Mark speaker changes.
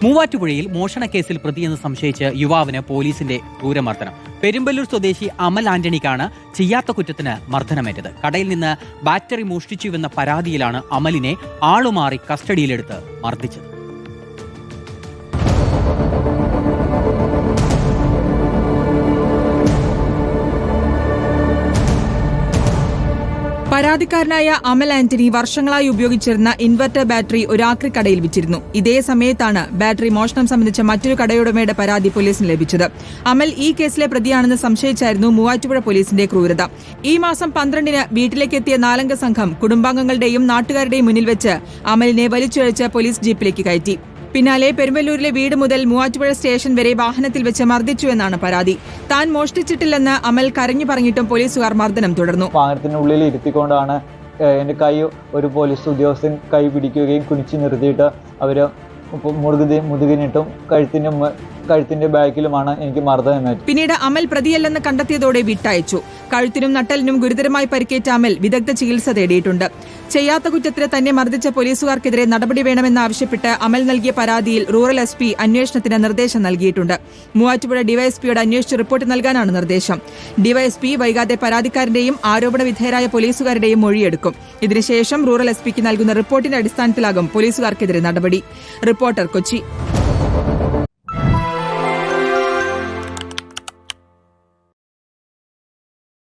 Speaker 1: മൂവാറ്റുപുഴയിൽ മോഷണക്കേസിൽ പ്രതിയെന്ന് സംശയിച്ച് യുവാവിന് പോലീസിന്റെ ക്രൂരമർദ്ദനം. പെരുമ്പല്ലൂർ സ്വദേശി അമൽ ആന്റണിക്കാണ് ചെയ്യാത്ത കുറ്റത്തിന് മർദ്ദനമേറ്റത്. കടയിൽ നിന്ന് ബാറ്ററി മോഷ്ടിച്ചുവെന്ന പരാതിയിലാണ് അമലിനെ ആളുമാറി കസ്റ്റഡിയിലെടുത്ത് മർദ്ദിച്ചത്.
Speaker 2: പരാതിക്കാരനായ അമൽ ആന്റണി വർഷങ്ങളായി ഉപയോഗിച്ചിരുന്ന ഇൻവെർട്ടർ ബാറ്ററി ഒരു ആക്രിക്കടയിൽ വിറ്റിരുന്നു. ഇതേ സമയത്താണ് ബാറ്ററി മോഷണം സംബന്ധിച്ച മറ്റൊരു കടയുടമയുടെ പരാതി പോലീസിന് ലഭിച്ചത്. അമൽ ഈ കേസിലെ പ്രതിയാണെന്ന് സംശയിച്ചായിരുന്നു മൂവാറ്റുപുഴ പോലീസിന്റെ ക്രൂരത. ഈ മാസം 12-ന് വീട്ടിലേക്കെത്തിയ 4-അംഗ സംഘം കുടുംബാംഗങ്ങളുടെയും നാട്ടുകാരുടെയും മുന്നിൽ വെച്ച് അമലിനെ വലിച്ചിഴച്ച് പോലീസ് ജീപ്പിലേക്ക് കയറ്റി. പിന്നാലെ പെരുമ്പല്ലൂരിലെ വീട് മുതൽ മൂവാറ്റുപുഴ സ്റ്റേഷൻ വരെ വാഹനത്തിൽ വെച്ച് മർദ്ദിച്ചുവെന്നാണ് പരാതി. താൻ മോഷ്ടിച്ചിട്ടില്ലെന്ന് അമൽ കരഞ്ഞു പറഞ്ഞിട്ടും പോലീസുകാർ മർദ്ദനം തുടർന്നു.
Speaker 3: വാഹനത്തിനുള്ളിൽ ഇരുത്തിക്കൊണ്ടാണ് എന്റെ കൈ ഒരു പോലീസ് ഉദ്യോഗസ്ഥൻ കൈ പിടിക്കുകയും കുനിച്ചു നിർത്തിയിട്ട് അവര് മുതുകിനിട്ടും കഴുത്തിന്റെ ബാക്കിലുമാണ് എനിക്ക് മർദ്ദനമേറ്റത്.
Speaker 2: പിന്നീട് അമൽ പ്രതിയല്ലെന്ന് കണ്ടെത്തിയതോടെ വിട്ടയച്ചു. കഴുത്തിനും നട്ടലിനും ഗുരുതരമായി പരിക്കേറ്റ അമൽ വിദഗ്ധ ചികിത്സ തേടിയിട്ടുണ്ട്. ചെയ്യാത്ത കുറ്റത്തിന് തന്നെ മർദ്ദിച്ച പോലീസുകാർക്കെതിരെ നടപടി വേണമെന്നാവശ്യപ്പെട്ട് അമൽ നൽകിയ പരാതിയിൽ റൂറൽ SP അന്വേഷണത്തിന് നിർദ്ദേശം നൽകിയിട്ടുണ്ട്. മൂവാറ്റുപുഴ ഡിവൈഎസ്പിയോട് അന്വേഷിച്ച് റിപ്പോർട്ട് നൽകാനാണ് നിർദ്ദേശം. ഡിവൈഎസ്പി വൈകാതെ പരാതിക്കാരന്റെയും ആരോപണ വിധേയരായ പോലീസുകാരുടെയും മൊഴിയെടുക്കും. ഇതിനുശേഷം റൂറൽ SPക്ക് നൽകുന്ന റിപ്പോർട്ടിന്റെ അടിസ്ഥാനത്തിലാകും പോലീസുകാർക്കെതിരെ നടപടി. റിപ്പോർട്ടർ, കൊച്ചി.